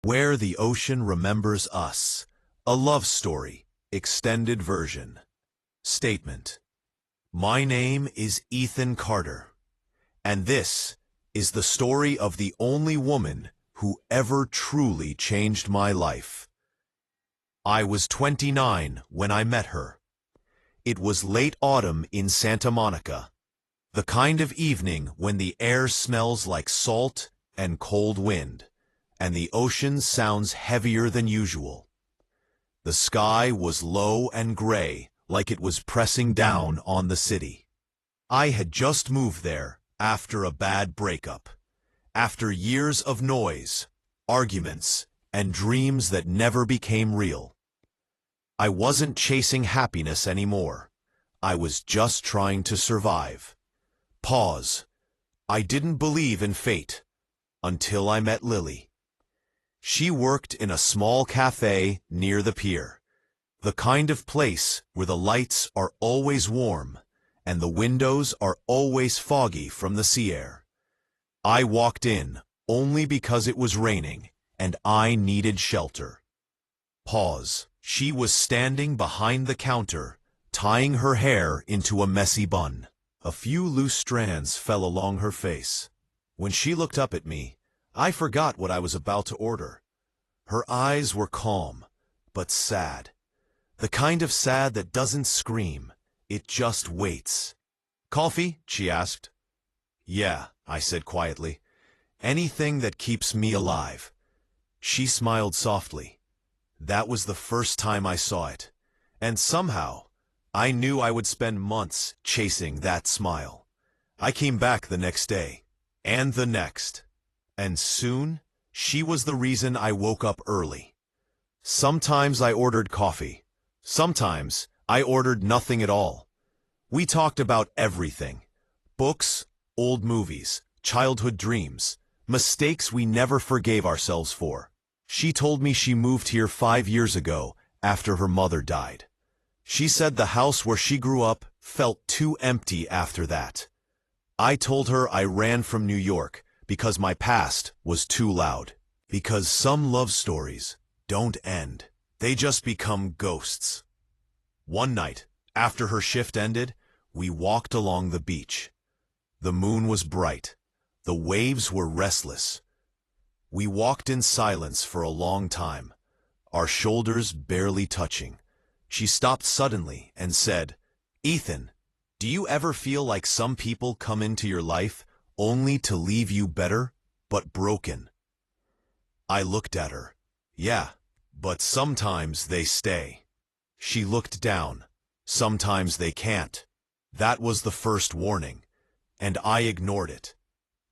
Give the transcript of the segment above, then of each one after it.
Where the Ocean Remembers Us. A Love Story. Extended version. Statement. My name is Ethan Carter, and this is the story of the only woman who ever truly changed my life. I was 29 when I met her. It was late autumn in Santa Monica, the kind of evening when the air smells like salt and cold wind, and the ocean sounds heavier than usual. The sky was low and gray, like it was pressing down on the city. I had just moved there after a bad breakup, after years of noise, arguments, and dreams that never became real. I wasn't chasing happiness anymore. I was just trying to survive. Pause. I didn't believe in fate until I met Lily. She worked in a small cafe near the pier, the kind of place where the lights are always warm and the windows are always foggy from the sea air. I walked in only because it was raining and I needed shelter. Pause. She was standing behind the counter, tying her hair into a messy bun. A few loose strands fell along her face. When she looked up at me, I forgot what I was about to order. Her eyes were calm, but sad. The kind of sad that doesn't scream, it just waits. "Coffee?" she asked. "Yeah," I said quietly. "Anything that keeps me alive." She smiled softly. That was the first time I saw it, and somehow, I knew I would spend months chasing that smile. I came back the next day, and the next, and soon, she was the reason I woke up early. Sometimes I ordered coffee. Sometimes I ordered nothing at all. We talked about everything. Books, old movies, childhood dreams, mistakes we never forgave ourselves for. She told me she moved here 5 years ago after her mother died. She said the house where she grew up felt too empty after that. I told her I ran from New York because my past was too loud. Because some love stories don't end. They just become ghosts. One night, after her shift ended, we walked along the beach. The moon was bright. The waves were restless. We walked in silence for a long time, our shoulders barely touching. She stopped suddenly and said, "Ethan, do you ever feel like some people come into your life only to leave you better, but broken?" I looked at her. "Yeah, but sometimes they stay." She looked down. "Sometimes they can't." That was the first warning, and I ignored it.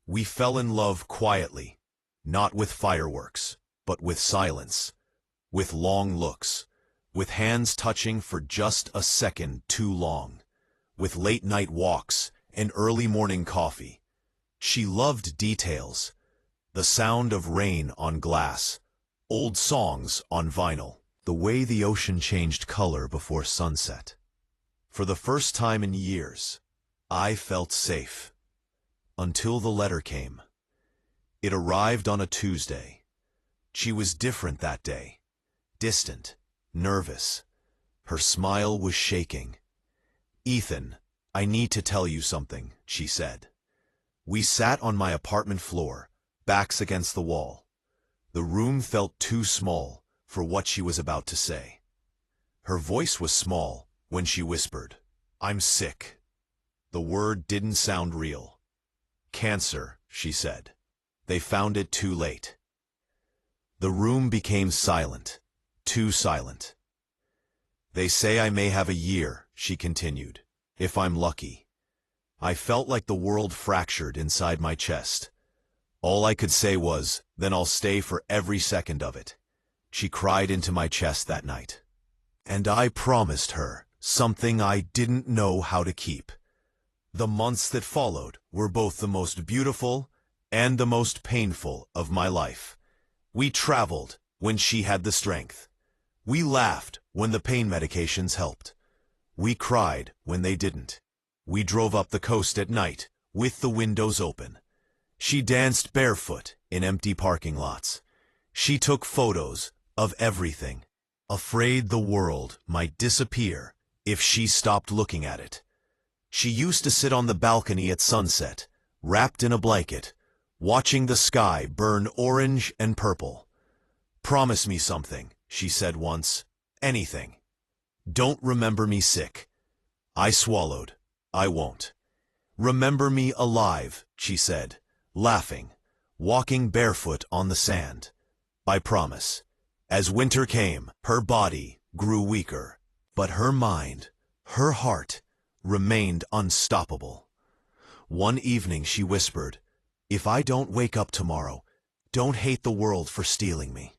We fell in love quietly, not with fireworks, but with silence, with long looks, with hands touching for just a second too long, with late-night walks and early morning coffee. She loved details. The sound of rain on glass, old songs on vinyl, the way the ocean changed color before sunset. For the first time in years, I felt safe. Until the letter came. It arrived on a Tuesday. She was different that day. Distant, nervous. Her smile was shaking. "Ethan, I need to tell you something," she said. We sat on my apartment floor, backs against the wall. The room felt too small for what she was about to say. Her voice was small when she whispered, "I'm sick." The word didn't sound real. "Cancer," she said. "They found it too late." The room became silent, too silent. "They say I may have a year," she continued, "if I'm lucky." I felt like the world fractured inside my chest. All I could say was, "Then I'll stay for every second of it." She cried into my chest that night. And I promised her something I didn't know how to keep. The months that followed were both the most beautiful and the most painful of my life. We traveled when she had the strength. We laughed when the pain medications helped. We cried when they didn't. We drove up the coast at night with the windows open. She danced barefoot in empty parking lots. She took photos of everything, afraid the world might disappear if she stopped looking at it. She used to sit on the balcony at sunset, wrapped in a blanket, watching the sky burn orange and purple. "Promise me something," she said once. "Anything. Don't remember me sick." I swallowed. "I won't." "Remember me alive," she said, laughing, walking barefoot on the sand. "I promise." As winter came, her body grew weaker, but her mind, her heart, remained unstoppable. One evening she whispered, "If I don't wake up tomorrow, don't hate the world for stealing me."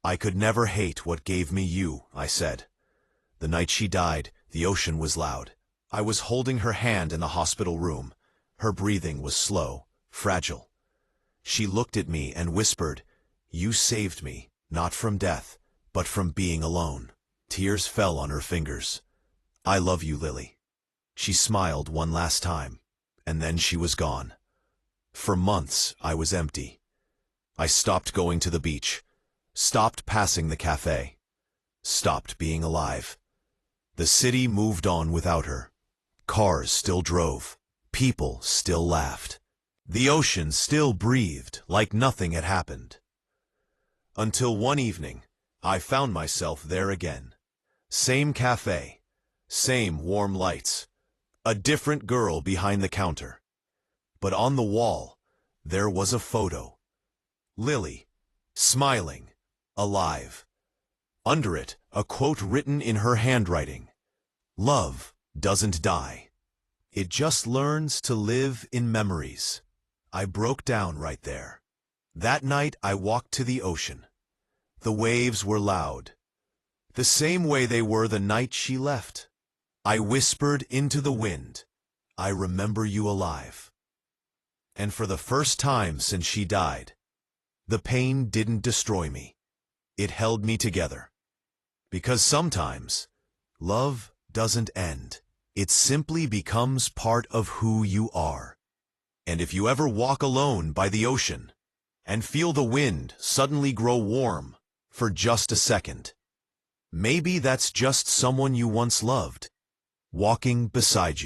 "I could never hate what gave me you," I said. The night she died, the ocean was loud. I was holding her hand in the hospital room. Her breathing was slow, fragile. She looked at me and whispered, "You saved me, not from death, but from being alone." Tears fell on her fingers. "I love you, Lily." She smiled one last time, and then she was gone. For months, I was empty. I stopped going to the beach, stopped passing the cafe, stopped being alive. The city moved on without her. Cars still drove. People still laughed. The ocean still breathed like nothing had happened. Until one evening, I found myself there again. Same cafe, same warm lights, a different girl behind the counter. But on the wall, there was a photo. Lily, smiling, alive. Under it, a quote written in her handwriting. "Love doesn't die. It just learns to live in memories." I broke down right there. That night I walked to the ocean. The waves were loud, the same way they were the night she left. I whispered into the wind, "I remember you alive." And for the first time since she died, the pain didn't destroy me. It held me together. Because sometimes, love doesn't end. It simply becomes part of who you are. And if you ever walk alone by the ocean and feel the wind suddenly grow warm for just a second, maybe that's just someone you once loved, walking beside you.